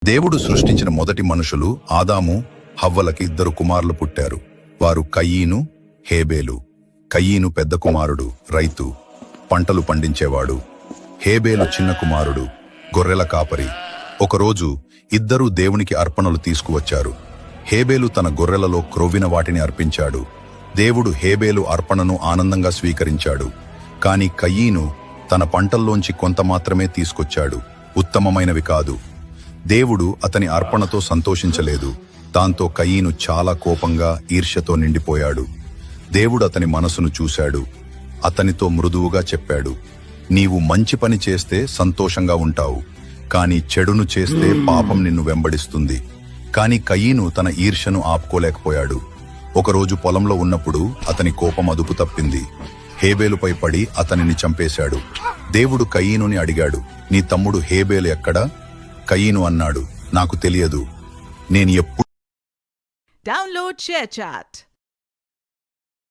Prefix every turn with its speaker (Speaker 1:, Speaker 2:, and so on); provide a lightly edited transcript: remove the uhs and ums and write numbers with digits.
Speaker 1: దేవుడు సృష్టించిన మొదటి మనుషులు ఆదాము హవ్వలకి 2 కుమారులు పుట్టారు. వారు కయీను, హేబేలు. కయీను పెద్ద కుమారుడు, రైతు, పంటలు పండించేవాడు. హేబేలు చిన్న కుమారుడు, గొర్రెల కాపరి. ఒకరోజు ఇద్దరూ దేవునికి అర్పణలు తీసుకువచ్చారు. హేబేలు తన గొర్రెలలో క్రొవ్విన వాటిని అర్పించాడు. దేవుడు హేబేలు అర్పణను ఆనందంగా స్వీకరించాడు. కాని కయీను తన పంటల్లోంచి కొంత మాత్రమే తీసుకొచ్చాడు, ఉత్తమమైనవి కాదు. దేవుడు అతని అర్పణతో సంతోషించలేదు. దాంతో కయీను చాలా కోపంగా ఈర్ష్యతో నిండిపోయాడు. దేవుడు అతని మనసును చూశాడు. అతనితో మృదువుగా చెప్పాడు, నీవు మంచి పని చేస్తే సంతోషంగా ఉంటావు, కాని చెడును చేస్తే పాపం నిన్ను వెంబడిస్తుంది. కాని కయీను తన ఈర్ష్యను ఆపుకోలేకపోయాడు. ఒకరోజు పొలంలో ఉన్నప్పుడు అతని కోపం అదుపు తప్పింది. హేబేలుపై పడి అతనిని చంపేశాడు. దేవుడు కయీనుని అడిగాడు, నీ తమ్ముడు హేబేలు ఎక్కడా? కయీను అన్నాడు, నాకు తెలియదు. నేను ఎప్పుడు
Speaker 2: Download ShareChat.